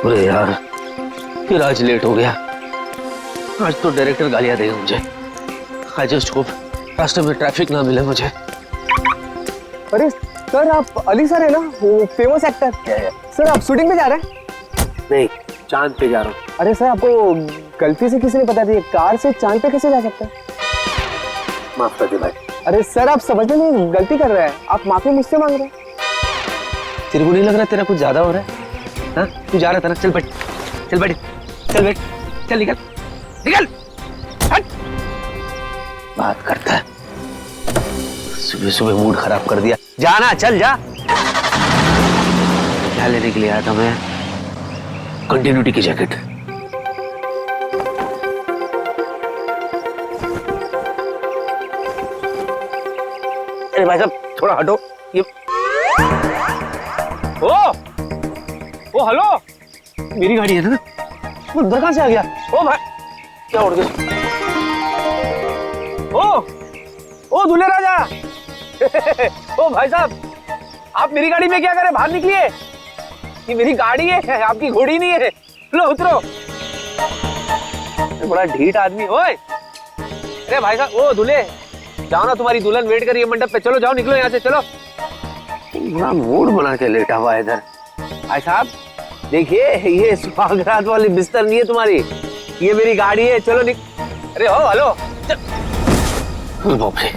अरे यार, फिर आज लेट हो गया। आज तो डायरेक्टर गालियां देगा मुझे। आई जस्ट होप रास्ते में ट्रैफिक ना मिले मुझे। अरे सर, आप अली सर है ना, वो फेमस एक्टर। सर आप शूटिंग पे जा रहे हैं? नहीं, चांद पे जा रहा हूँ। अरे सर, आपको गलती से किसी ने बता दिया, कार से चांद पे कैसे जा सकते हैं? माफ कर दे भाई। अरे सर, आप समझने में गलती कर रहे हैं, आप माफी मुझसे मांग रहे हैं। तेरे को नहीं लग रहा तेरा कुछ ज्यादा हो रहा है? हाँ, तू जा रहा था ना, चल बैठ, चल बैठ, चल बैठ, चल निकल, निकल, हट। बात करता है, सुबह सुबह मूड खराब कर दिया। जाना, चल जा। क्या लेने के लिए आया था मैं? कंटिन्यूटी की जैकेट। अरे भाई साहब, थोड़ा हटो। ये ओ हेलो, मेरी गाड़ी है ना? वो अंदर कहां से आ गया? ओ भाई, क्या उड़ गया? ओ दूल्हे राजा। ओ भाई साहब, आप मेरी गाड़ी में क्या करें? बाहर निकलिए, ये मेरी गाड़ी है, आपकी घोड़ी नहीं है। लो उतरो। बड़ा ढीठ आदमी। ओए, अरे भाई साहब, ओ दूल्हे, जाओ ना, तुम्हारी दुल्हन वेट कर रही है मंडप पे। चलो जाओ, निकलो यहाँ से, चलो। बड़ा मूड बना के लेटा हुआ है इधर। भाई साहब देखिए, ये सुहागरात वाली बिस्तर नहीं है तुम्हारी, ये मेरी गाड़ी है। चलो अरे हो, हेलो। बाप रे,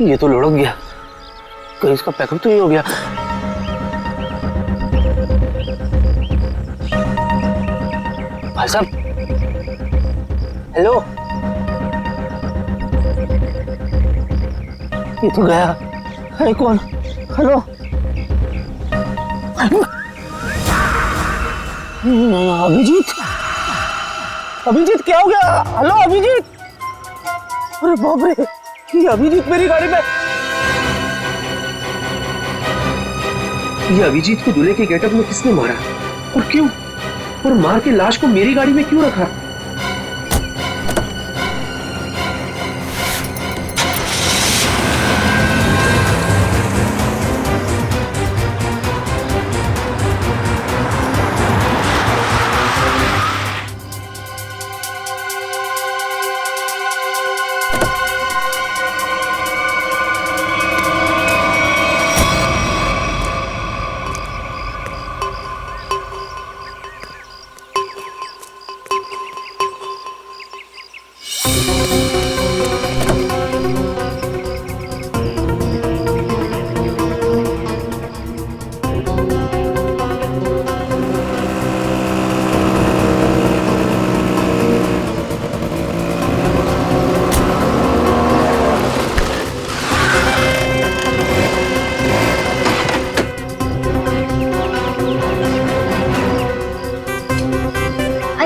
ये तो लुढ़क गया, कहीं इसका पैकअप तो नहीं हो गया। भाई साहब, हेलो, ये तो गया। अरे कौन? हेलो, अभिजीत, अभिजीत क्या हो गया? हेलो अभिजीत। अरे बाप रे, ये अभिजीत मेरी गाड़ी में। ये अभिजीत को दूल्हे के गेटअप में किसने मारा और क्यों? और मार के लाश को मेरी गाड़ी में क्यों रखा?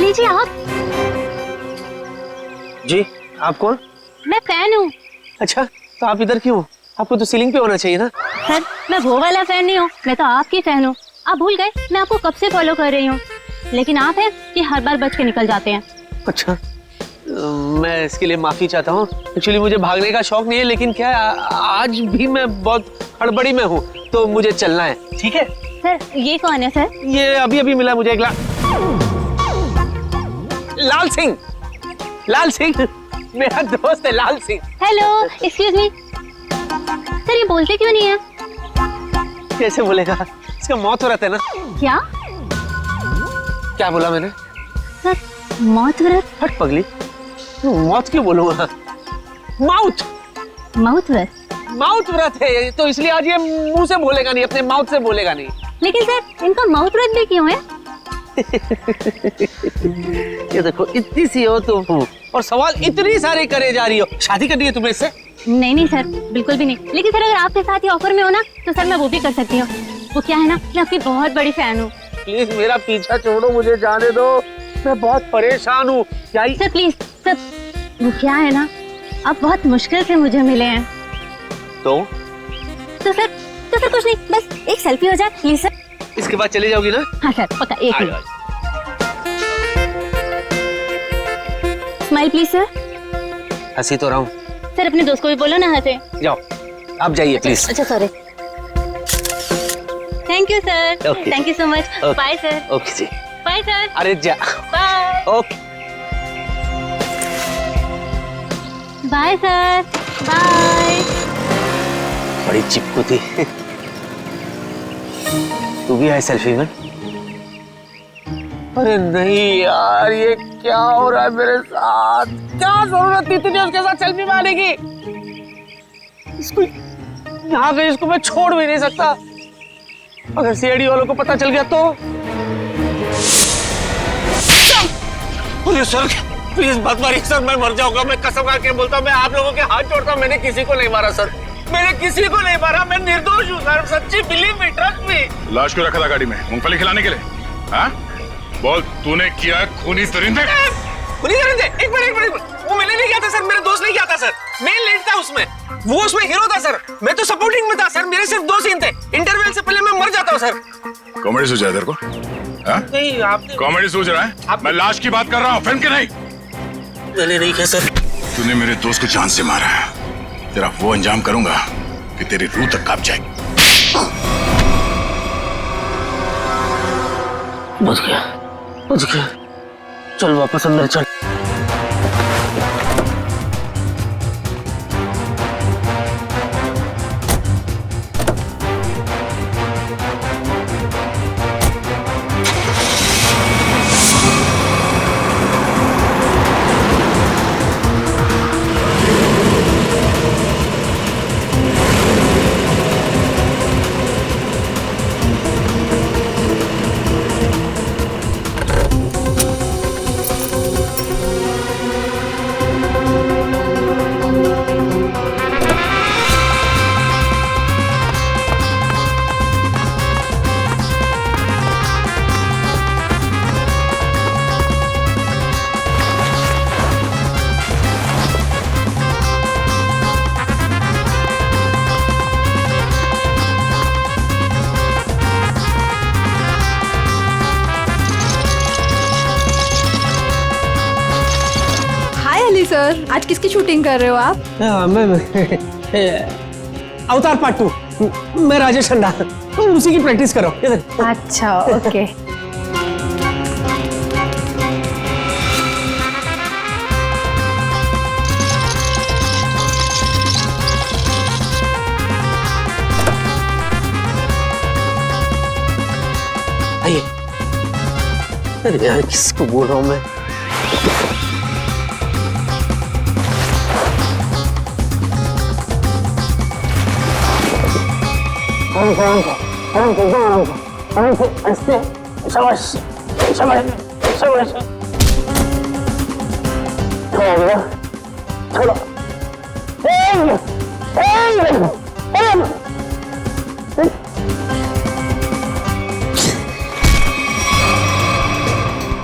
जी आप? जी, आप कौन? मैं फैन हूँ। अच्छा, तो आप इधर क्यों? आपको तो सीलिंग पे होना चाहिए ना। सर, मैं वो वाला फैन नहीं हूँ, मैं तो आपकी फैन हूँ। आप भूल गए, मैं आपको कब से फॉलो कर रही हूँ, लेकिन आप हैं कि हर बार बच के निकल जाते हैं। अच्छा, मैं इसके लिए माफी चाहता हूँ। एक्चुअली मुझे भागने का शौक नहीं है, लेकिन क्या है, आज भी मैं बहुत हड़बड़ी में हूँ, तो मुझे चलना है। ठीक है सर। ये कौन है सर? ये अभी अभी मिला मुझे एक लाल सिंह। लाल सिंह मेरा दोस्त है, Lal Singh. Hello, excuse me. Sir, ये बोलते क्यों नहीं है? कैसे बोलेगा, इसका मौत हो रहा है ना। क्या क्या बोला मैंने? सर, मौत व्रत? हट पगली, मौत क्यों बोलूंगा? माउथ माउथ व्रत? माउथ व्रत है, तो इसलिए आज ये मुंह से बोलेगा नहीं, अपने माउथ से बोलेगा नहीं। लेकिन सर, इनका माउथ व्रत भी क्यों है? ये देखो, इतनी सी हो तुम और सवाल इतनी सारे करे जा रही हो। शादी करनी है तुम्हें इससे? नहीं नहीं सर, बिल्कुल भी नहीं। लेकिन सर, अगर आपके साथ ये ऑफर में हो ना, तो सर मैं वो भी कर सकती हूँ। वो क्या है ना, मैं आपकी बहुत बड़ी फैन हूँ। प्लीज मेरा पीछा छोड़ो, मुझे जाने दो, मैं बहुत परेशान हूँ। सर प्लीज सर, वो क्या है ना, आप बहुत मुश्किल से मुझे मिले हैं। तो सर कुछ नहीं, बस एक सेल्फी हो जाए प्लीज सर। इसके बाद चले जाओगी ना? हाँ सर, पक्का। एक मिनट, स्माइल प्लीज सर। हंसी तो रहा हूँ सर, अपने दोस्त को भी बोलो ना हंसे। जाओ, आप जाइए प्लीज। अच्छा sorry, thank thank you sir, Okay. Thank you so much. Okay. Bye sir. Okay जी। Bye sir. अरे जा। Bye. Okay. Bye sir. Bye. बड़ी चिपकू थी। तू भी है सेल्फी में? अरे नहीं यार, ये क्या हो रहा है मेरे साथ? क्या जरूरत थी तुझे उसके साथ सेल्फी मारने की? इसको यहाँ पे इसको मैं छोड़ भी नहीं सकता। अगर सीआईडी वालों को पता चल गया तो? अरे सर प्लीज मत मारिए सर, मैं मर जाऊंगा। मैं कसम खा के बोलता हूँ, मैं आप लोगों के हाथ जोड़ता हूँ, मैंने किसी को नहीं मारा सर। मैंने किसी को नहीं मारा, मैं निर्दोष हूँ सर। सच्ची बिलीव मी, ट्रस्ट मी। लाश क्यों रखा था गाड़ी में? मूंगफली खिलाने के लिए? हाँ? बोल, तूने किया खूनी सरिंदे? खूनी सरिंदे? एक मिनट, वो मैंने नहीं किया था सर, मेरे दोस्त ने किया था सर। मैं लीड था उसमें, वो उसमें हीरो था सर, मैं तो सपोर्टिंग में था सर। मेरे सिर्फ 2 सीन थे, इंटरवल से पहले मैं मर जाता हूँ सर। कॉमेडी सोच रहा है तेरे को? हाँ? नहीं आपने। कॉमेडी सोच रहा है? मैं लाश की बात कर रहा हूँ, फिल्म की नहीं। मैंने नहीं किया सर। तूने मेरे दोस्त को जान से मारा है, तेरा वो अंजाम करूंगा कि तेरी रूह तक कांप जाएगी। बच गया। चल वापस अंदर चल। सर, आज किसकी शूटिंग कर रहे हो आप? मैं अवतार पार्ट 2। मैं राजेश खन्ना, तुम उसी की प्रैक्टिस करो। अच्छा, ओके। आइए। अरे यार किसको बोल रहा हूँ मैं?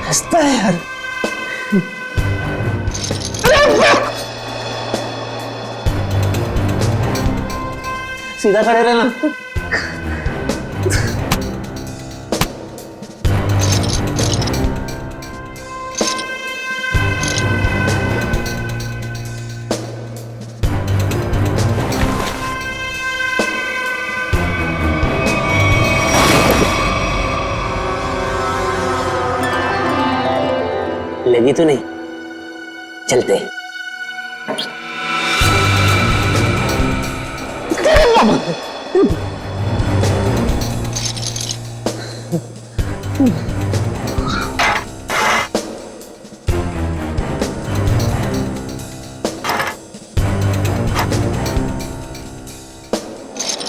हंसता है यार। सीधा खड़े रहना। लगी तो नहीं? चलते।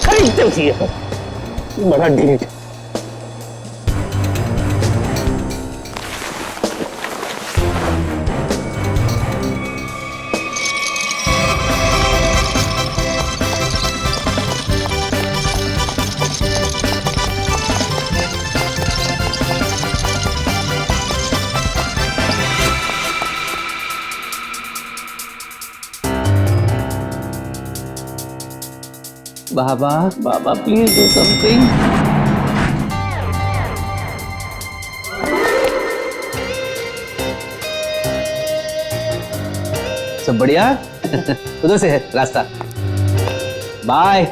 खरीदते उसी बड़ा ढीठ। बाबा प्लीज डू समथिंग। सब बढ़िया? उधर से है रास्ता। बाय।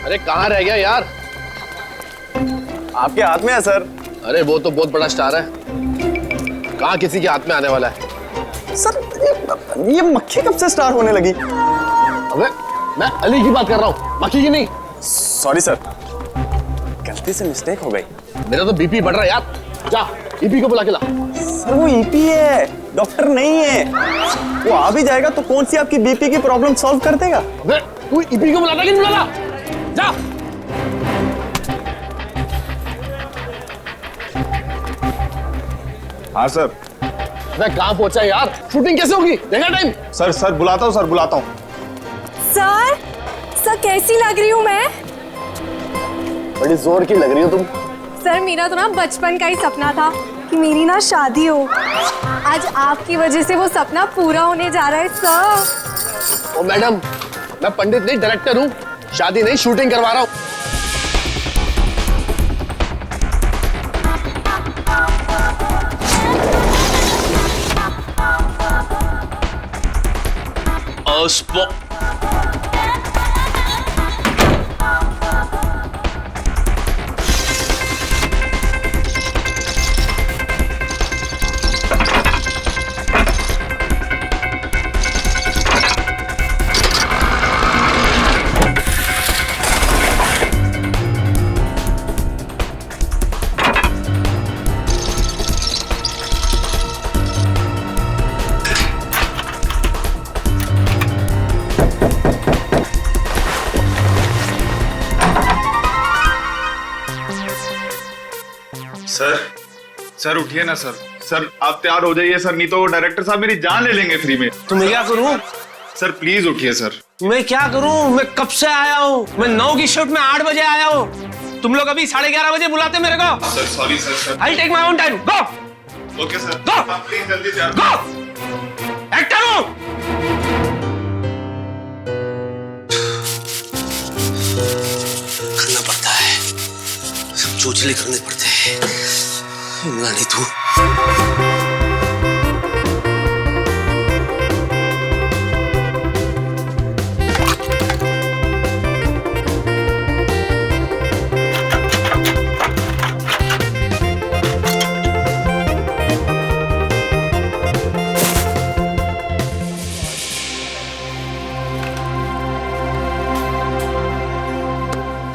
अरे कहाँ रह गया यार? आपके हाथ में है सर। अरे वो तो बहुत बड़ा स्टार है, कहाँ किसी के हाथ में आने वाला है? सर ये मक्खी कब से स्टार होने लगी? अबे मैं अली की बात कर रहा हूँ, मक्खी की नहीं। सॉरी सर, गलती से मिस्टेक हो गई। मेरा तो बीपी बढ़ रहा है यार, जा ईपी को बुला के ला। सर वो ईपी है, डॉक्टर नहीं है। वो आ भी जाएगा तो कौन सी आपकी बीपी की प्रॉब्लम सॉल्व कर देगा? अबे तू ईपी को बुलाता कि नहीं बुलाता? जा। हाँ सर। मैं कहाँ पहुंचा यार? शूटिंग कैसे होगी? देखा टाइम? सर बुलाता हूँ सर, बुलाता हूँ। सर सर कैसी लग रही हूँ मैं? बड़ी जोर की लग रही हो तुम। सर मेरा तो ना बचपन का ही सपना था कि मेरी ना शादी हो। आज आपकी वजह से वो सपना पूरा होने जा रहा है सर। ओ मैडम, मैं पंडित नहीं डायरेक्टर हूँ, शादी नहीं शूटिंग करवा रहा हूँ। सर उठिए ना सर। सर आप तैयार हो जाइए सर, नहीं तो डायरेक्टर साहब मेरी जान ले लेंगे फ्री में। तो मैं क्या करूं? सर प्लीज उठिए सर। मैं क्या करूं? मैं कब से आया हूं? मैं 9 की शिफ्ट में 8 बजे आया हूं। तुम लोग अभी 11:30 बजे बुलाते मेरे को। Sir sorry sir. I take my own time. Go. Okay sir. Go! आप प्लीज जल्दी तैयार गो। एक्टर हूं। करना पड़ता है, सब चोचले करने पड़ते हैं। नहीं तू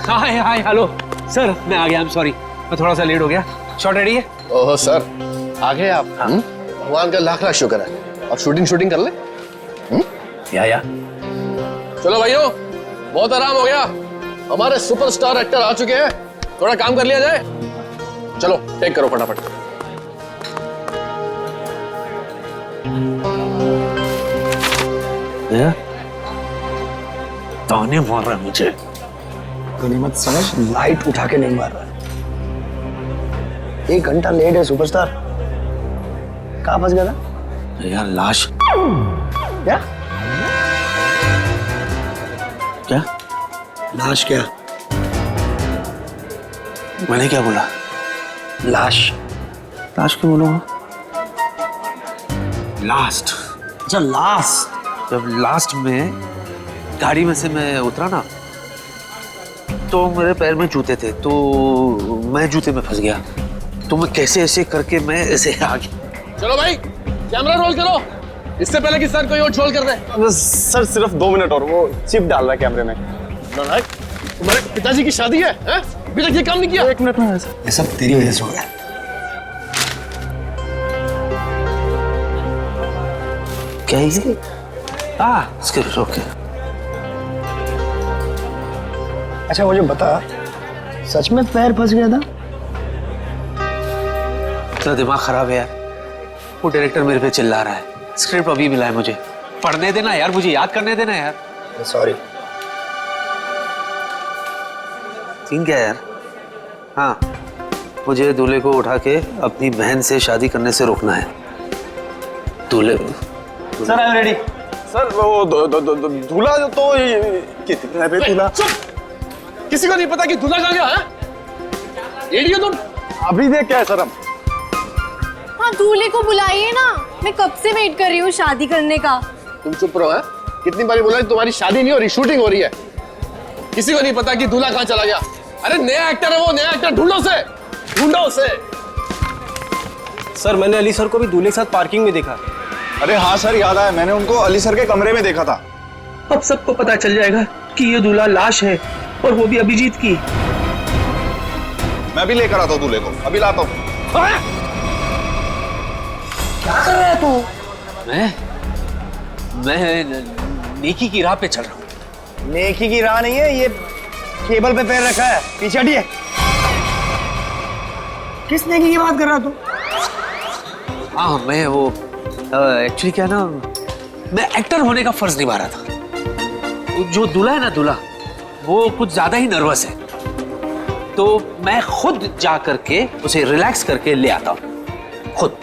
हाय हाय हेलो सर, मैं आ गया। आई एम सॉरी, मैं थोड़ा सा लेट हो गया। शॉट रेडी है? ओह सर, आ गए आप? भगवान का लाख लाख शुक्र है। अब शूटिंग कर ले। या चलो भाइयों, बहुत आराम हो गया, हमारे सुपरस्टार एक्टर आ चुके हैं, थोड़ा काम कर लिया जाए। चलो टेक करो फटाफट। ताने मार रहा है मुझे। गनीमत समझ, लाइट उठा के नहीं मार रहा है। 1 घंटा लेट है सुपरस्टार। कहाँ फंस गया था यार? लाश। क्या क्या? लाश? क्या मैंने क्या बोला? लाश? लाश क्यों बोलूंगा? लास्ट। अच्छा लास्ट। जब लास्ट में गाड़ी में से मैं उतरा ना, तो मेरे पैर में जूते थे, तो मैं जूते में फंस गया। तो मैं कैसे ऐसे करके मैं ऐसे आ गया। चलो भाई कैमरा रोल करो, इससे पहले कि सर कोई और ट्रोल कर दे। सर सिर्फ 2 मिनट और, वो चिप डाल रहा है कैमरे में। तुम्हारे पिताजी की शादी है? अभी तक ये काम नहीं किया। 1 मिनट में है सर। ये सब तेरी वजह से हो रहा है। क्या है? इसके ओके। अच्छा मुझे बता, सच में पैर फंस गया था? इतना दिमाग खराब है यार। वो डायरेक्टर मेरे पे चिल्ला रहा है। स्क्रिप्ट अभी मिला है मुझे, पढ़ने देना यार, मुझे याद करने देना यार। सॉरी। सीन क्या है यार? हाँ, मुझे दूल्हे को उठा के अपनी बहन से शादी करने से रोकना है। दूल्हे sir I am ready. Sir वो दूल्हा तो कितने पे दूल्हा? किसी को नहीं पता कि दूल्हा कहाँ गया है? रेडी हो तुम? अभी देख क्या है सर हम? हाँ दूल्हे को बुलाइए ना, मैं कब से वेट कर रही हूँ शादी करने का। तुम चुप रहो। है कितनी बारी बोला तुम्हारी शादी नहीं हो रही, शूटिंग हो रही है। किसी को नहीं पता कि दूल्हा कहाँ चला गया। अरे नया एक्टर है वो, नया एक्टर ढूंढो उसे। सर मैंने अली सर को भी दूल्हे के साथ पार्किंग में देखा। अरे हाँ सर, याद आया, मैंने उनको अली सर के कमरे में देखा था। अब सबको पता चल जाएगा कि ये दूल्हा लाश है, और वो भी अभिजीत की। मैं भी लेकर आता हूँ दूल्हे को, अभी लाता हूँ। क्या कर रहा है तू? मैं नेकी की राह पे चल रहा हूँ। नेकी की राह नहीं है, ये केबल पे पैर रखा है, पीछे हटिए। किस नेकी की बात कर रहा तू? हाँ मैं वो एक्चुअली क्या ना, मैं एक्टर होने का फर्ज निभा रहा था। जो दूल्हा है ना, दूल्हा वो कुछ ज्यादा ही नर्वस है, तो मैं खुद जा करके उसे रिलैक्स करके ले आता हूँ खुद।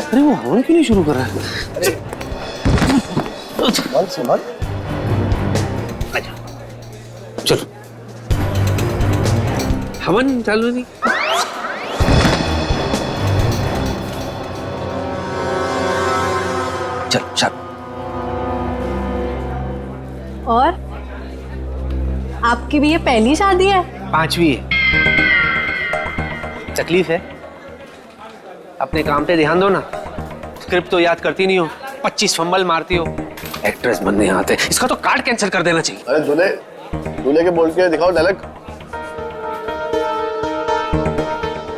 अरे वो हवन क्यों नहीं शुरू कर रहा है? संभल। चलो हवन चालू नहीं। चल चल। और आपकी भी ये पहली शादी है? 5वीं है। तकलीफ है, अपने काम पे ध्यान दो ना। स्क्रिप्ट तो याद करती नहीं हो, 25 फंबल मारती हो। एक्ट्रेस बनने आते, इसका तो कार्ड कैंसिल कर देना चाहिए। अरे दूल्हे के बोल के दिखाओ डायलॉग।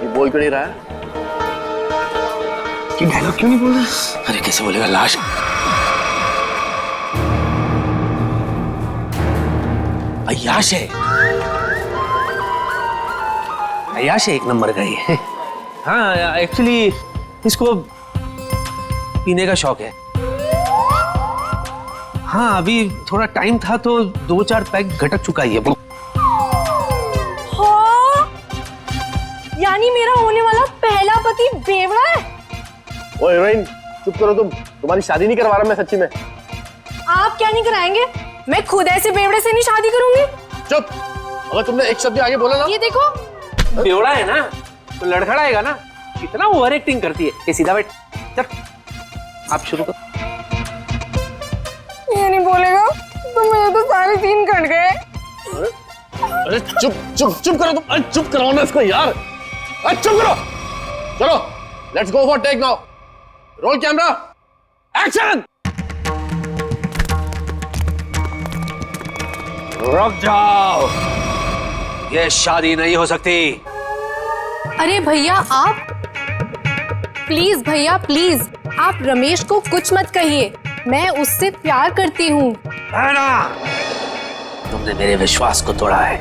ये बोल क्यों नहीं रहा है? कि डायलॉग क्यों नहीं बोल रहा? अरे कैसे बोलेगा, लाश। अय्याश है, अय्याश है, एक नंबर का ही। हाँ एक्चुअली इसको पीने का शौक है। हाँ अभी थोड़ा टाइम था तो 2-4 पैक घटक चुका ही है। हाँ, यानी मेरा होने वाला पहला पति बेवड़ा है। ओए हीरोइन चुप करो तुम, तुम्हारी शादी नहीं करवा रहा मैं सच्ची में। आप क्या नहीं कराएंगे? मैं खुद ऐसे बेवड़े से नहीं शादी करूंगी। चुप, अगर तुमने एक शब्द आगे बोला ना। ये देखो, बेवड़ा है ना तो लड़खड़ाएगा ना। कितना ओवर एक्टिंग करती है। ये सीधा बैठ, चल आप शुरू कर। ये नहीं बोलेगा तो मेरे तो सारे सीन कट गए। अरे चुप चुप चुप करो तुम। अरे चुप कराओ ना इसको यार। अरे चुप करो। चलो let's go for take now. Roll camera, action. रुक जाओ, ये शादी नहीं हो सकती। अरे भैया आप प्लीज, भैया प्लीज, आप रमेश को कुछ मत कहिए। मैं उससे प्यार करती हूँ। है ना, तुमने मेरे विश्वास को तोड़ा है।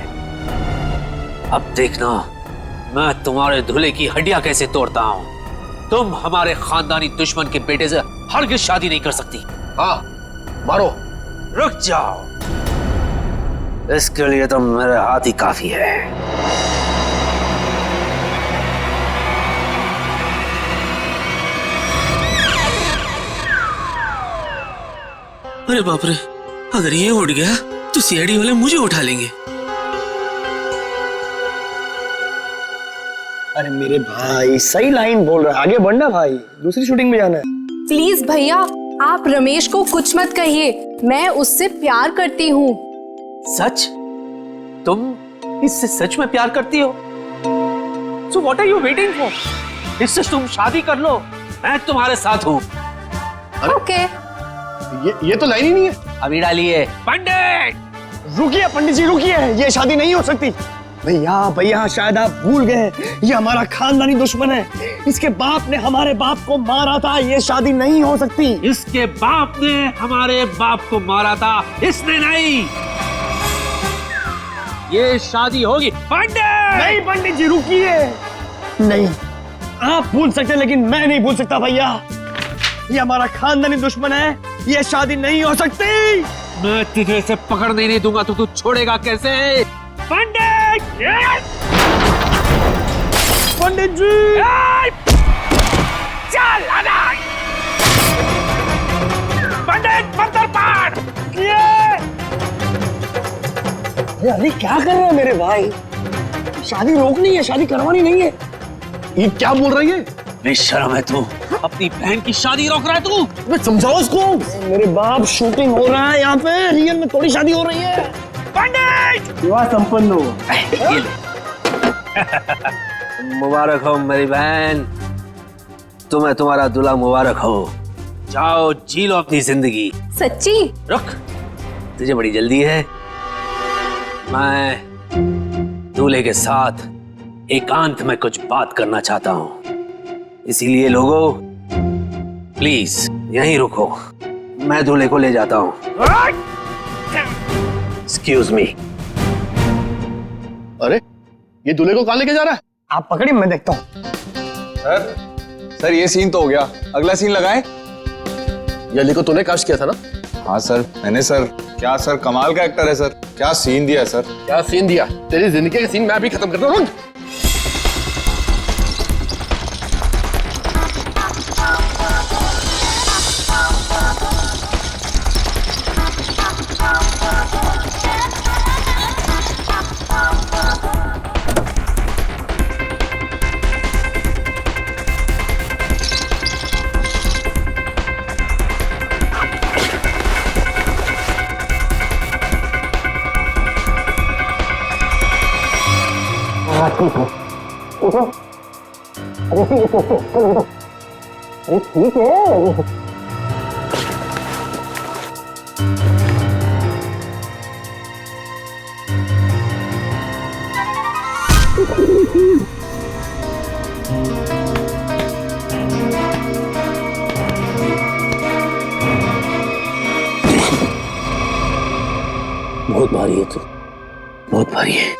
अब देखना मैं तुम्हारे दूल्हे की हड्डियां कैसे तोड़ता हूँ। तुम हमारे खानदानी दुश्मन के बेटे से हरगिज शादी नहीं कर सकती। हाँ मारो। रुक जाओ, इसके लिए तो मेरे हाथ ही काफी है। अरे बाप रे, अगर ये उठ गया तो सीआईडी वाले मुझे उठा लेंगे। अरे मेरे भाई सही लाइन बोल रहा है, आगे बढ़ना भाई, दूसरी शूटिंग में जाना है। प्लीज भैया आप रमेश को कुछ मत कहिए। मैं उससे प्यार करती हूँ। सच? तुम इससे सच में प्यार करती हो? So what are you waiting for? इससे तुम शादी कर लो, मैं तुम्हारे साथ हूँ। ओके। ये तो लाइन ही नहीं है। अभी डालिए। पंडित रुकिए पंडित जी रुकिए, ये शादी नहीं हो सकती। भैया भैया शायद आप भूल गए, ये हमारा खानदानी दुश्मन है। इसके बाप ने हमारे बाप को मारा था, ये शादी नहीं हो सकती। इसके बाप ने हमारे बाप को मारा था, इसने नहीं। ये शादी होगी। पंडित नहीं पंडित जी रुकिए। नहीं, आप भूल सकते लेकिन मैं नहीं भूल सकता भैया। ये हमारा खानदानी दुश्मन है, ये शादी नहीं हो सकती। मैं तुझे इसे पकड़ने नहीं दूंगा तो तू छोड़ेगा कैसे? पंडित! पंडित जी! चल पंडित मंत्र पाठ। अरे अली क्या कर रहे हैं मेरे भाई? शादी रोकनी है, शादी करवानी नहीं है। ये क्या बोल रही है? बेशर्म है तू, अपनी बहन की शादी रोक रहा है तू। मैं समझाओ इसको। मेरे बाप, शूटिंग हो रहा है यहाँ पे, रियल में थोड़ी शादी हो रही है। पंडित विवाह संपन्न हो। ये ले। मुबारक हो मेरी बहन, तुम्हें तुम्हारा दूल्हा मुबारक हो। जाओ जी लो अपनी जिंदगी। सच्ची? रुक, तुझे बड़ी जल्दी है। मैं दूल्हे के साथ एकांत में कुछ बात करना चाहता हूं, इसीलिए लोगों प्लीज यहीं रुको, मैं दूल्हे को ले जाता हूं। Excuse me. अरे ये दूल्हे को कहाँ लेके जा रहा है? आप पकड़िए, मैं देखता हूँ। सर ये सीन तो हो गया, अगला सीन लगाएं। ये अली को तूने कास्ट किया था ना? हाँ सर, मैंने सर। क्या सर, कमाल का एक्टर है सर, क्या सीन दिया है सर। क्या सीन दिया? तेरी जिंदगी का सीन मैं अभी खत्म करता हूँ। उठो। अरे ठीक है, चलो उठो। अरे ठीक है। बहुत भारी है तू, बहुत भारी है।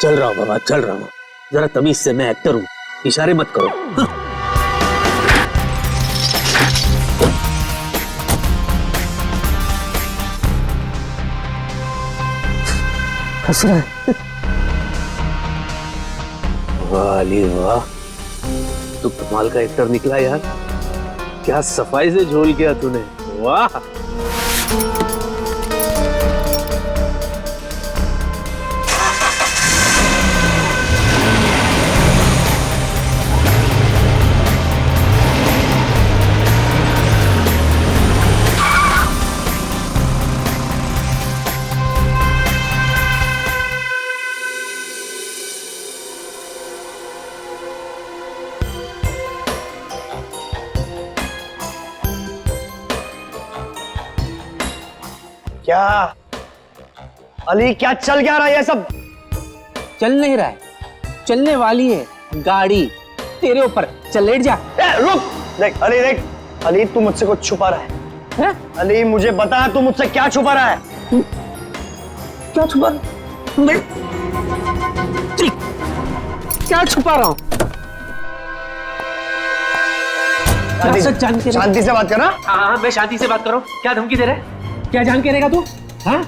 चल रहा हूं बाबा, चल रहा हूं। जरा तमीज से, मैं एक्टर हूं, इशारे मत करो। हाँ। हंस रहा है। वाह अली वाह, तू कमाल का एक्टर निकला यार। क्या सफाई से झोल किया तूने, वाह। क्या अली, क्या चल क्या रहा है ये सब? चल नहीं रहा है, चलने वाली है गाड़ी तेरे ऊपर। चल लेट जा। रुक, देख अली, देख अली, तू मुझसे कुछ छुपा रहा है। अली मुझे बता, तू मुझसे क्या छुपा रहा है? क्या छुपा? मैं क्या छुपा रहा हूं? शांति से बात करना। हाँ, मैं शांति से बात कर रहा हूँ। क्या धमकी दे रहा है? क्या जान के रहेगा तू? हाँ,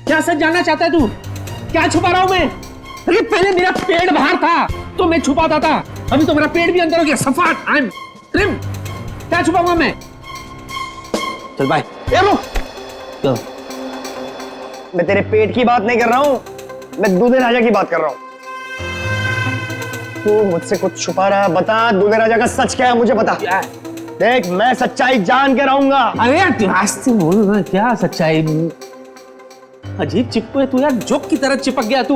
क्या सच जानना चाहता है तू? क्या छुपा रहा हूं मैं? अरे पहले मेरा पेट बाहर था तो मैं छुपाता था, अभी तो मेरा पेट भी अंदर हो गया। सफाट, आई एम ट्रिम। क्या छुपाऊंगा मैं? चल बाय। रुक, मैं तेरे पेट की बात नहीं कर रहा हूं, मैं दूल्हे राजा की बात कर रहा हूं। तू मुझसे कुछ छुपा रहा है, बता दूल्हे राजा का सच क्या है, मुझे बता। क्या? देख मैं सच्चाई जान के रहूंगा। अरे यार आस्ते बोल ना, क्या सच्चाई? अजीब चिपको है तू यार, जोक की तरह चिपक गया तू।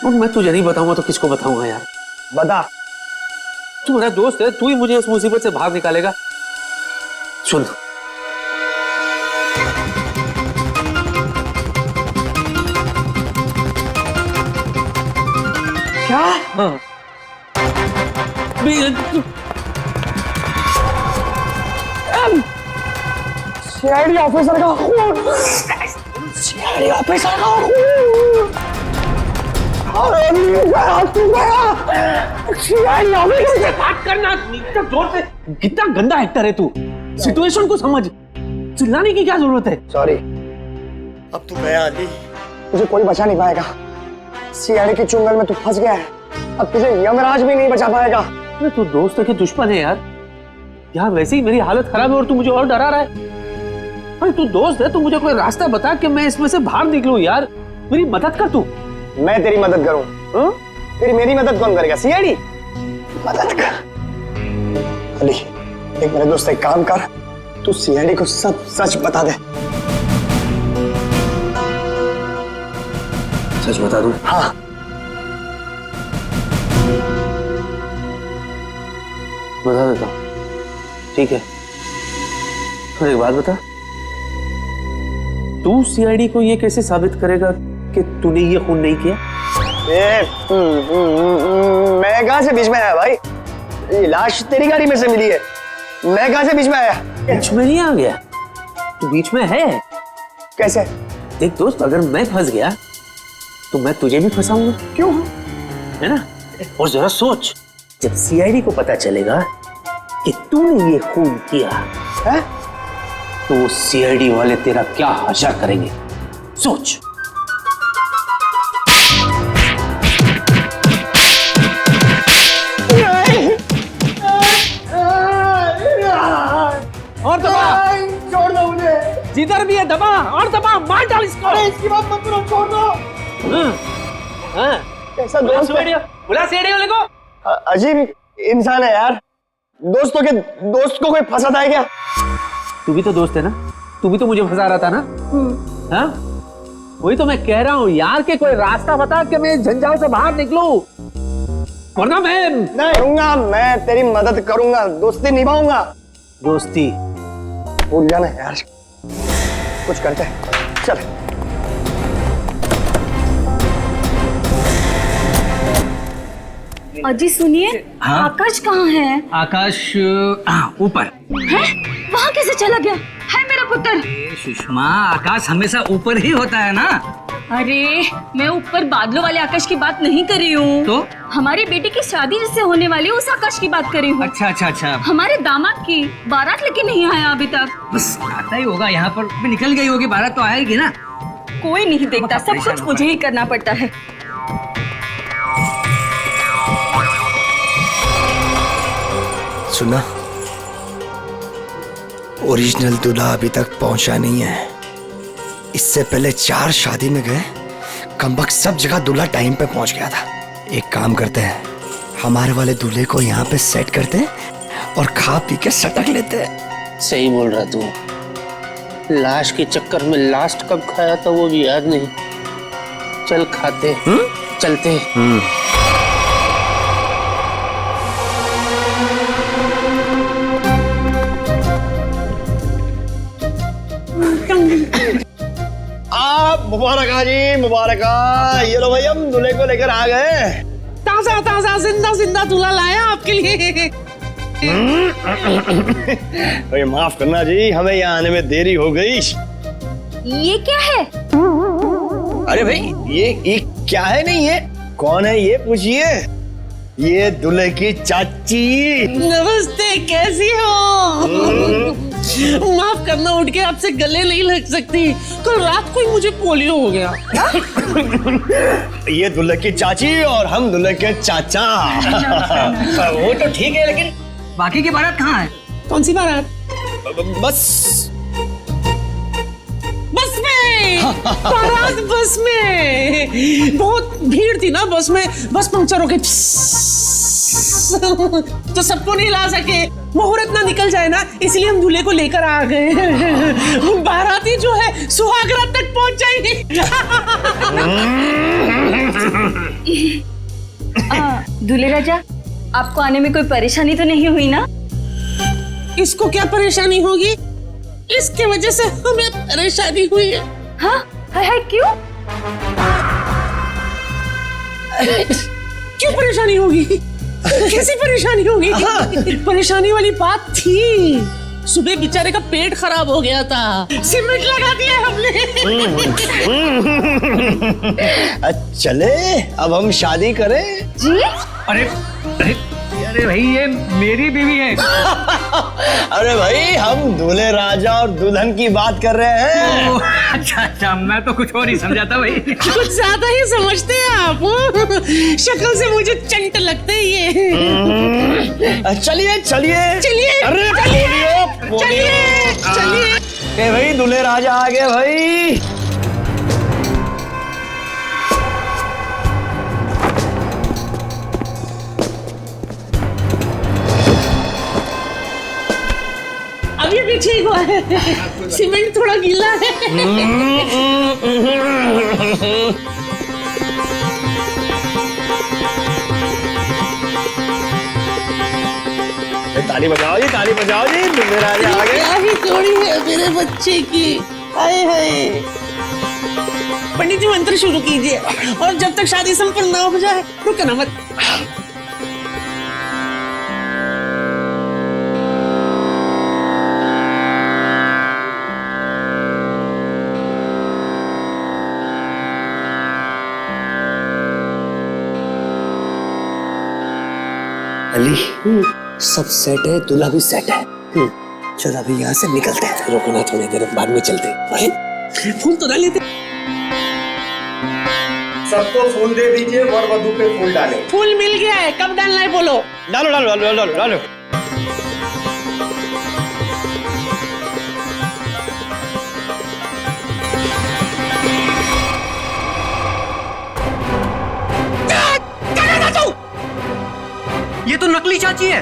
और मैं तुझे नहीं बताऊंगा तो किसको बताऊंगा यार? बता। तू मेरा दोस्त है, तू ही मुझे इस मुसीबत से बाहर निकालेगा। सुन, क्या? हाँ, सीआईडी ऑफिसर का खून, सीआईडी ऑफिसर का खून। सीआईडी ऑफिसर से बात करना इतना जोर से। कितना गंदा एक्टर है तू, सिचुएशन को समझ। चिल्लाने की क्या जरूरत है? सॉरी, अब तू गया अली, तुझे कोई बचा नहीं पाएगा। सीआईडी के चुंगल में तू फंस गया है, अब तुझे यमराज भी नहीं बचा पाएगा। तू दोस्त के दुश्मन है यार। यार वैसे ही मेरी हालत खराब है और तू मुझे और डरा रहा है। अरे तू दोस्त है, तू मुझे कोई रास्ता बता कि मैं इसमें से बाहर निकलूं यार। मेरी मदद कर तू। मैं तेरी मदद करूं? फिर मेरी मदद कौन करेगा? सीआईडी मदद कर। अली, एक मेरे दोस्त, एक काम कर, तू सीआईडी को सब सच बता दे। सच बता दूं? हाँ। बता देता हूं, ठीक है। और एक बात बता, तू सीआईडी को ये कैसे साबित करेगा कि तूने ये खून नहीं किया? मैं कहां से बीच में आया भाई? ये लाश तेरी गाड़ी में से मिली है, मैं कहां से बीच में आया? बीच में नहीं आ गया, तू बीच में है। कैसे? देख दोस्त, अगर मैं फंस गया तो मैं तुझे भी फंसाऊंगा। क्यों? है ना? और जरा सोच, जब सीआईडी को पता चलेगा कि तूने ये खून किया है, तो सीआईडी वाले तेरा क्या हशर करेंगे, सोच। और दबा, छोड़ दो मुझे। जिधर भी है दबा, और दबा, मार डाल इसको। अरे इसकी बात मत करो, छोड़ दो। हाँ, कैसा दोस्त है? बुला सीआईडी वाले को। अजीब इंसान है यार। दोस्त को कोई फंसाता है क्या? तू भी तो दोस्त है ना, तू भी तो मुझे फंसा रहा था ना। हाँ, वही तो मैं कह रहा हूँ यार कि कोई रास्ता बता कि मैं झंझाव से बाहर निकलूं, वरना मैं नहीं करूंगा। मैं तेरी मदद करूंगा, दोस्ती निभाऊंगा। दोस्ती भूल जाना यार, कुछ करते हैं, चल। अजी सुनिए, आकाश कहाँ है? आकाश ऊपर है? वहाँ कैसे चला गया? है मेरा पुत्र। सुषमा, आकाश हमेशा ऊपर ही होता है ना। अरे मैं ऊपर बादलों वाले आकाश की बात नहीं कर रही हूँ, तो हमारी बेटी की शादी जिससे होने वाली उस आकाश की बात कर रही हूँ। अच्छा अच्छा अच्छा, हमारे दामाद की बारात लेके नहीं आया अभी तक। बस आता ही होगा, यहाँ पर भी निकल गई होगी, बारात तो आएगी ना। कोई नहीं देखता, सब कुछ मुझे ही करना पड़ता है। सुना, ओरिजिनल दूल्हा अभी तक पहुंचा नहीं है। इससे पहले 4 शादी में गए, कमबख्त सब जगह दूल्हा टाइम पे पहुंच गया था। एक काम करते हैं, हमारे वाले दूल्हे को यहाँ पे सेट करते हैं और खा पी के सटक लेते हैं। सही बोल रहा तू। लाश के चक्कर में लास्ट कब खाया था वो भी याद नहीं। चल खाते, चलते। मुबारक जी, मुबारक। ये लो भाई, हम दूल्हे को लेकर आ गए। ताजा ताजा जिंदा जिंदा दूल्हा लाया आपके लिए। भाई माफ करना जी, हमें यहाँ आने में देरी हो गई। ये क्या है? अरे भाई, ये क्या है? नहीं, ये कौन है ये पूछिए। ये दूल्हे की चाची। नमस्ते, कैसी हो? माफ करना, उठ के आपसे गले नहीं लग सकती। कल रात को ही मुझे पोलियो हो गया। ये दूल्हे की चाची और हम दूल्हे के चाचा। वो तो ठीक है, लेकिन बाकी की बारात कहाँ है? कौन सी बारात? बस में। बारात बस में। बहुत भीड़ थी ना बस में, बस पंक्चर हो गई तो सबको नहीं ला सके। मुहूर्त ना निकल जाए ना, इसलिए हम दूल्हे को लेकर आ गए। बाराती जो है सुहाग रात तक पहुंच जाएंगे। दूल्हे राजा, आपको आने में कोई परेशानी तो नहीं हुई ना? इसको क्या परेशानी होगी? इसके वजह से हमें परेशानी हुई है। हाँ? है क्यों? क्यों परेशानी होगी? कैसी परेशानी होगी? परेशानी वाली बात थी। सुबह बेचारे का पेट खराब हो गया था, सीमेंट लगा दिया हमने। चले अब हम शादी करें जी? अरे अरे भाई, ये मेरी बीवी है। अरे भाई, हम दूल्हे राजा और दुल्हन की बात कर रहे हैं। अच्छा अच्छा, मैं तो कुछ और ही समझा था भाई। कुछ ज्यादा ही समझते हैं आप। शक्ल से मुझे चंट लगते हैं ये। चलिए चलिए चलिए, अरे चलिए, चलिए। ए भाई दूल्हे राजा आ गए भाई। अभी भी ठीक हुआ है, सीमेंट थोड़ा गीला है। ताली बजाओ जी, ताली बजाओ जी, दूल्हे राजा आ गए। क्या ही जोड़ी है मेरे बच्चे की। हाय हाय। पंडित जी मंत्र शुरू कीजिए, और जब तक शादी संपन्न ना हो जाए रुकना मत। अली सब सेट है, दूल्हा भी सेट है। चलो अभी यहाँ से निकलते हैं। रुकना थोड़ी देर, बाद में चलते। अरे फूल तो डाल लेते। सबको फूल दे दीजिए, वर वधू पे फूल डालें। फूल मिल गया है, कब डालना है बोलो। डालो डालो डालो डालो डालो। ये तो नकली चाची है।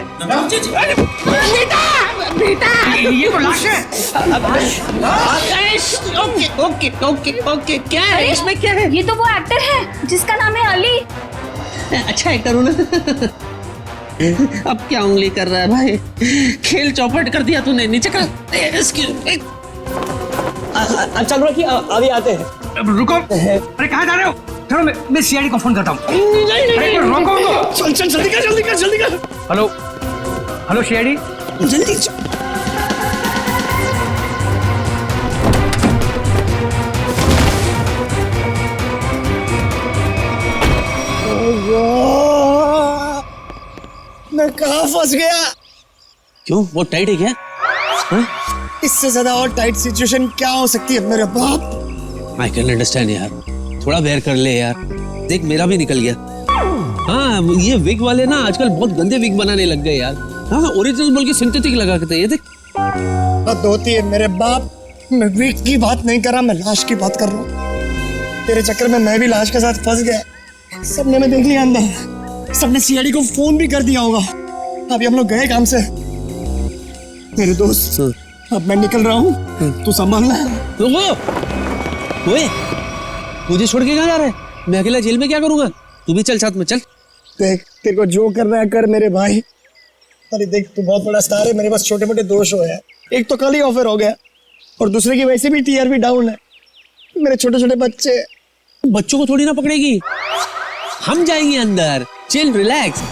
बेटा बेटा, ये तो लाश है। ओके ओके ओके ओके, क्या है इसमें, क्या है? ये तो वो एक्टर है जिसका नाम है अली। अच्छा एक्टर हूँ ना। अब क्या उंगली कर रहा है भाई, खेल चौपट कर दिया तूने। नीचे कर। चलो रखिए, अभी आते हैं। रुको, अरे कहाँ जा रहे हो? चलो मैं सीआईडी को फोन करता हूँ। नहीं रोको, चल चल जल्दी कर जल्दी कर जल्दी कर। हेलो हेलो सीआईडी, जल्दी चल। मैं कहाँ फंस गया? क्यों, बहुत टाइट है क्या? इससे ज्यादा और टाइट सिचुएशन क्या हो सकती है मेरे बाप? आई कैन अंडरस्टैंड यार, थोड़ा बेयर कर ले यार। देख मेरा भी निकल गया। हाँ, ये विग वाले ना आजकल बहुत गंदे विग बनाने लग गए यार। हाँ, ओरिजिनल बोल के सिंथेटिक लगा के। ये देख, हद होती है मेरे बाप। मैं विग की बात नहीं कर रहा, मैं लाश की बात कर रहा हूँ। तेरे चक्कर में मैं भी लाश के साथ फंस गया। सबने मैं देख लिया अंदर, सबने सीआईडी को फोन भी कर दिया होगा। अभी हम लोग गए काम से। मेरे दोस्त, अब मैं निकल रहा हूँ, तू संभालना। ओए, मुझे छोड़ के कहाँ जा रहा है? मैं अकेला जेल में क्या करूंगा? तू भी चल साथ में, चल। देख, तेरे को जो करना है कर मेरे भाई। अरे देख, तू बहुत बड़ा स्टार है, मेरे पास छोटे मोटे दोष हो यार। एक तो कल ही ऑफर हो गया, और दूसरे की वैसे भी टीआरपी डाउन है। मेरे छोटे छोटे बच्चे। बच्चों को थोड़ी ना पकड़ेगी, हम जाएंगे अंदर। Chill, relax.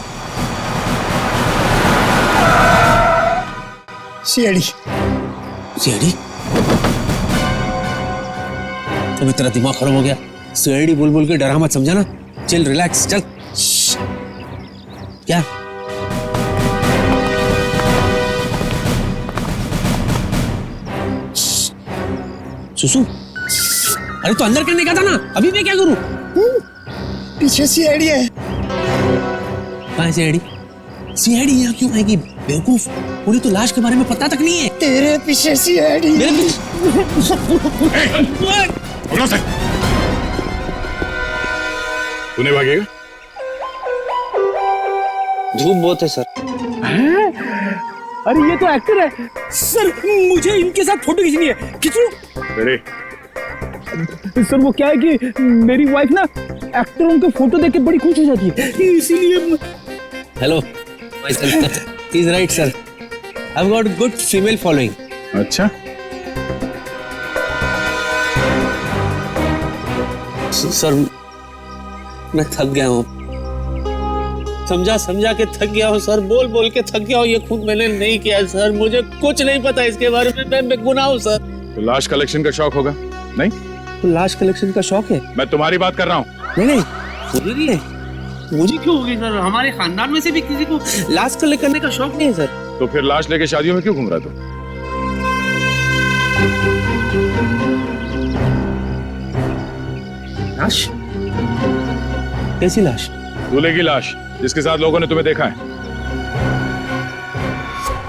CID CID? अभी तेरा दिमाग खराब हो गया। सीआईडी बोल बोल के डरा मत, समझा ना? चिल, रिलैक्स, चल। क्या? सुसु, अरे तो अंदर करने का था ना, अभी मैं क्या करूं? पीछे सीआईडी है। कहाँ है सीआईडी? सीआईडी यहाँ क्यों आएगी बेवकूफ? पूरी तो लाश के बारे में पता तक नहीं है। तेरे पीछे सीआईडी। तूने भागेगा? धूप बहुत है सर। अरे ये तो एक्टर है सर, मुझे इनके साथ फोटो खींचनी है। खींचूं? सर वो क्या है कि मेरी वाइफ ना एक्टरों के फोटो देख के बड़ी खुश हो जाती है, इसीलिए। Hello, he is right sir, I have got good female following. अच्छा, सर मैं थक गया हूँ, समझा समझा के थक गया हूँ सर, बोल बोल के थक गया हूँ। ये खुद मैंने नहीं किया सर, मुझे कुछ नहीं पता इसके बारे में, मैं बेगुनाह हूँ सर। तो लाश कलेक्शन का शौक होगा? नहीं, तो लाश कलेक्शन का शौक है? मैं तुम्हारी बात कर रहा हूँ। नहीं नहीं, मुझे नहीं है। मुझे क्यों होगी सर? हमारे खानदान में से भी किसी को लाश कलेक्ट करने का शौक नहीं है सर। तो फिर लाश लेके शादियों में क्यों घूम रहा तू? लाश? कैसी लाश? दूल्हे की लाश, जिसके साथ लोगों ने तुम्हें देखा है।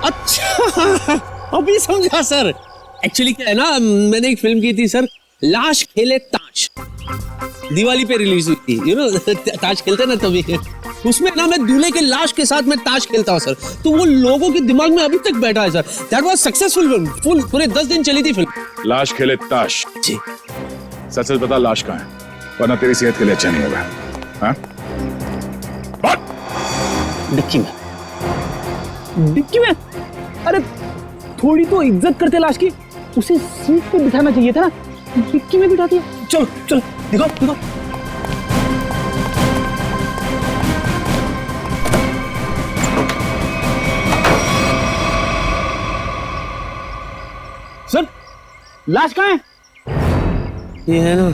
अच्छा, अभी समझा सर। एक्चुअली क्या है ना, मैंने एक फिल्म की थी सर, लाश खेले ताश, दिवाली पे रिलीज हुई थी, यू नो ताश खेलते ना तभी। उसमें ना मैं दूल्हे के लाश के साथ मैं ताश खेलता हूँ सर, तो वो लोगों के दिमाग में अभी तक बैठा है sir. That was successful film, full पूरे 10 दिन चली थी फिल्म। लाश खेले ताश। जी। सच सच बता, लाश कहाँ है, वरना तेरी सेहत के लिए अच्छा नहीं होगा। हाँ? डिक्की में। डिक्की में? अरे थोड़ी तो इज्जत करते लाश की, उसे सीट पे बिठाना चाहिए था ना, डिक्की में बिठा दिया। चलो चलो दिखाओ दिखाओ। सर लाश कहाँ है? ये है ना,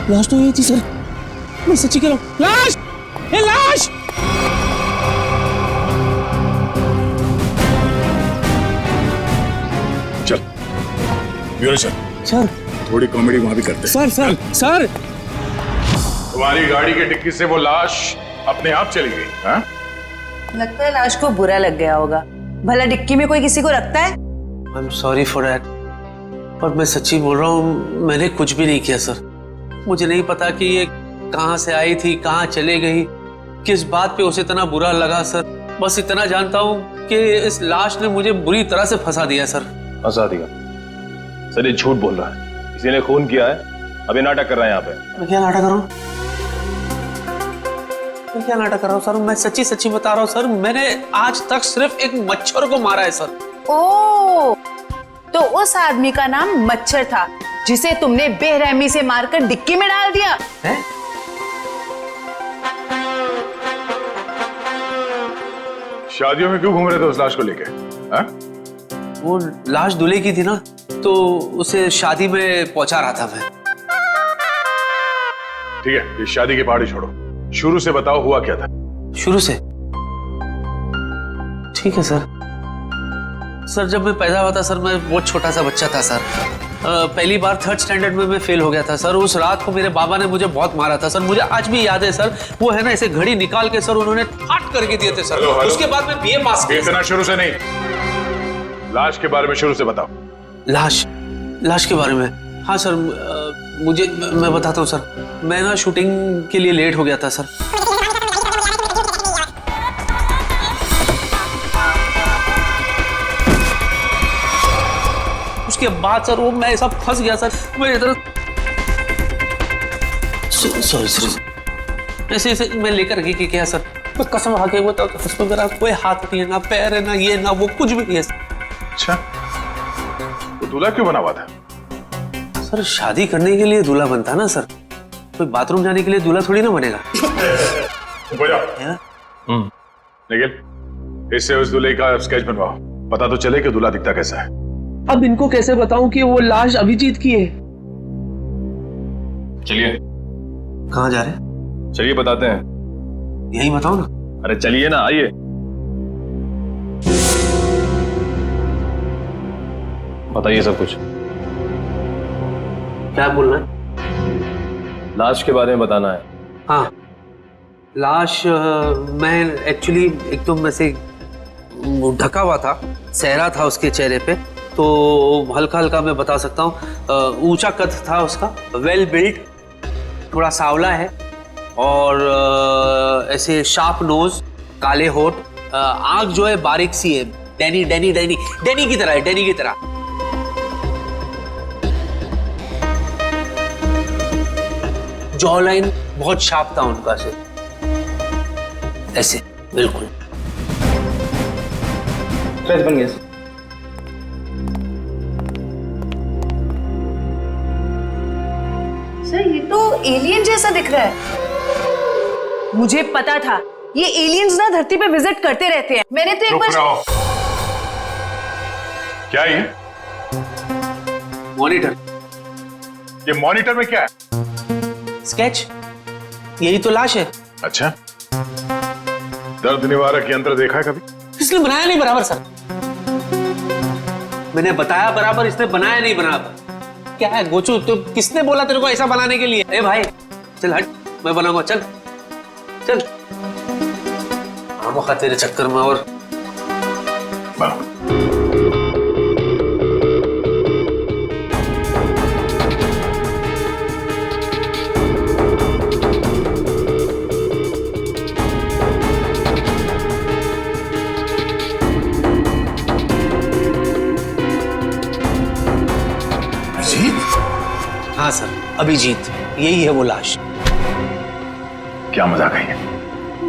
लाश तो ये थी सर, मैं सच्ची कह रहा हूँ। लाश, ये लाश। चल ब्यूरो चल। सर थोड़ी कॉमेडी वहां भी करते। सर सर सर तुम्हारी गाड़ी की डिक्की से वो लाश अपने आप चली गई। हाँ? लगता है लाश को बुरा लग गया होगा। भला डिक्की में कोई किसी को रखता है? I am sorry for that, पर मैं सच्ची बोल रहा हूँ, मैंने कुछ भी नहीं किया सर। मुझे नहीं पता कि ये कहाँ से आई थी, कहाँ चले गई, किस बात पे उसे इतना बुरा लगा सर। बस इतना जानता हूँ कि इस लाश ने मुझे बुरी तरह से फंसा दिया सर। फंसा दिया? सर ये झूठ बोल रहा है, किसी ने खून किया है, अभी नाटक कर रहा है यहाँ पे। मैं क्या नाटक कर रहा हूँ? मैं क्या नाटक कर रहा हूँ सर? मैं सच्ची सच्ची बता रहा हूँ सर, मैंने आज तक सिर्फ एक मच्छर को मारा है सर। ओह, तो उस आदमी का नाम मच्छर था जिसे तुमने बेरहमी से मारकर डिक्की में डाल दिया है? शादियों में क्यों घूम रहे थे उस लाश को लेके? वो लाश दूल्हे की थी ना, तो उसे शादी में पहुंचा रहा था मैं। ठीक है, ये शादी की पहाड़ी छोड़ो, शुरू से बताओ हुआ क्या था। शुरू से? ठीक है सर। सर जब मैं पैदा हुआ था सर, मैं बहुत छोटा सा बच्चा था सर। पहली बार 3rd स्टैंडर्ड में मैं फेल हो गया था सर। उस रात को मेरे बाबा ने मुझे बहुत मारा था सर, मुझे आज भी याद है सर। वो है ना ऐसे घड़ी निकाल के सर उन्होंने फाट करके दिए थे सर। उसके बाद मैं बीए पास किया। इतना शुरू से नहीं, लाश के बारे में शुरू से बताओ। लाश के बारे में? हाँ सर, मैं बताता हूँ सर। मैं ना शूटिंग के लिए लेट हो गया था सर। उसके बाद सर वो मैं ऐसा फंस गया सर, मैं इधर सॉरी ऐसे मैं लेकर के क्या सर, मैं कसम खा के बताऊं तो उसमें मेरा कोई हाथ नहीं है, ना पैर है, ना ये ना वो, कुछ भी नहीं है। अच्छा, तो दूल्हा क्यों बना हुआ था? सर शादी करने के लिए दूल्हा बनता है ना सर, कोई बाथरूम जाने के लिए दूल्हा थोड़ी ना बनेगा। निखिल, इससे उस दूल्हे का स्केच बनवाओ, पता तो चले कि दूल्हा दिखता कैसा है। अब इनको कैसे बताऊं कि वो लाश अभिजीत की है? चलिए। कहाँ जा रहे हैं? चलिए बताते हैं। यही बताओ ना। अरे चलिए ना, आइए। बताइए सब कुछ। क्या बोलना है? लाश के बारे में बताना है। हाँ, लाश मैं एक्चुअली एकदम ऐसे ढका हुआ था, सहरा था उसके चेहरे पे, तो हल्का हल्का मैं बता सकता हूँ। ऊंचा कद था उसका, वेल बिल्ट, थोड़ा सांवला है और ऐसे शार्प नोज, काले होठ, आंख जो है बारीक सी है, डैनी डैनी डैनी डैनी की तरह है, डैनी की तरह। जॉ लाइन बहुत शार्प था उनका से, ऐसे बिल्कुल। स्ट्रेच बन गया। सर ये तो एलियन जैसा दिख रहा है। मुझे पता था ये एलियंस ना धरती पे विजिट करते रहते हैं। मैंने तो एक बार। क्या ये? मॉनिटर। ये मॉनिटर में क्या है? स्केच, यही तो लाश है। अच्छा, दर्द निवारक यंत्र देखा है कभी? इसने बनाया नहीं बराबर सर। मैंने बताया बराबर, इसने बनाया नहीं बराबर। क्या है गोचू, तो किसने बोला तेरे को ऐसा बनाने के लिए? ए भाई चल हट, मैं बनाऊंगा, चल। चल आमोखा तेरे चक्कर में और हाँ सर, अभिजीत, यही है वो लाश। क्या मजाक है ये?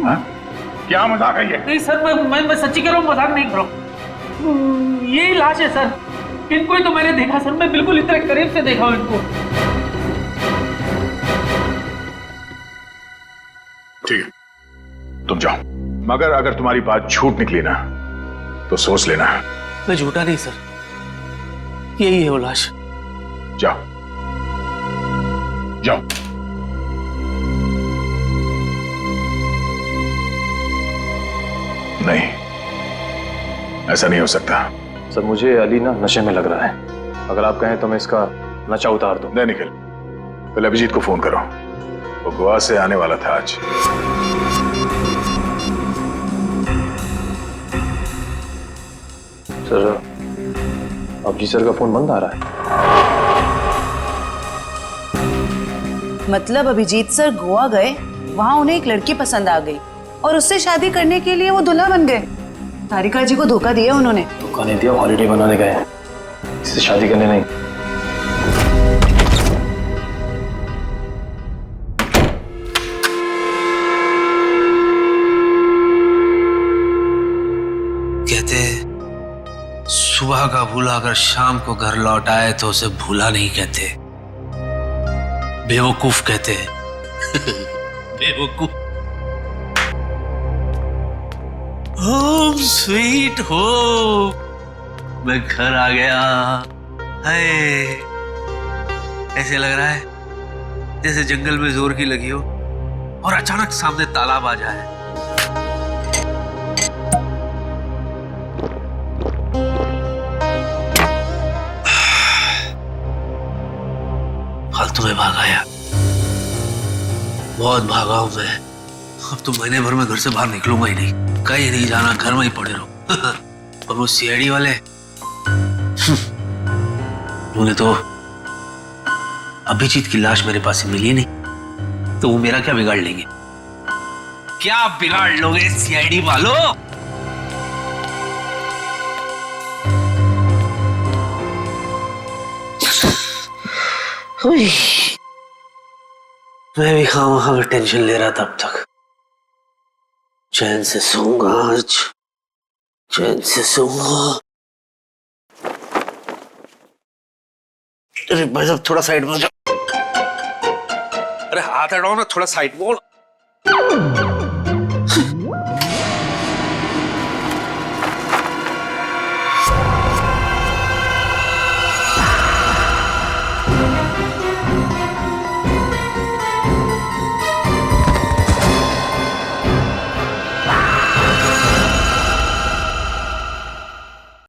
हाँ? क्या मजाक है ये? नहीं सर, मैं सच्ची कह रहा हूँ, मजाक नहीं कर रहा हूँ। यही लाश है सर। इनको ही तो मैंने देखा सर, मैं बिल्कुल इतने करीब से देखा हूँ इनको। ठीक है, तुम जाओ, मगर अगर तुम्हारी बात झूठ निकली ना तो सोच लेना। मैं झूठा नहीं सर, यही है वो लाश। जाओ जाओ। नहीं, ऐसा नहीं हो सकता। सर मुझे अली ना नशे में लग रहा है, अगर आप कहें तो मैं इसका नशा उतार दूं। नहीं निखिल, पहले अभिजीत को फोन करो, वो गोवा से आने वाला था आज। सर अभिजीत सर का फोन बंद आ रहा है। मतलब अभिजीत सर गोवा गए, वहां उन्हें एक लड़की पसंद आ गई और उससे शादी करने के लिए वो दूल्हा बन गए। तारिका जी को धोखा दिया उन्होंने। धोखा नहीं दिया, हॉलिडे बनाने गए हैं, इससे शादी करने नहीं। कहते सुबह का भूला अगर शाम को घर लौट आए तो उसे भूला नहीं कहते, बेवकूफ कहते हैं। बेवकूफ। होम स्वीट होम, मैं घर आ गया। हाय, ऐसे लग रहा है जैसे जंगल में जोर की लगी हो और अचानक सामने तालाब आ जाए। फालतू में भागा यार, बहुत भागा हूं मैं। अब तो महीने भर में घर से बाहर निकलूंगा ही नहीं, कहीं नहीं जाना, घर में ही पड़े रहो। और वो सीआईडी वाले उन्हें तो अभिजीत की लाश मेरे पास मिली नहीं, तो वो मेरा क्या बिगाड़ लेंगे? क्या बिगाड़ लोगे सीआईडी वालों? मैं भी खामखा में टेंशन ले रहा था अब तक। चैन से सोऊंगा आज, चैन से सोऊंगा। अरे भाई साहब थोड़ा साइड में हो जाओ। अरे हाथ हटाओ ना, थोड़ा साइड में हो।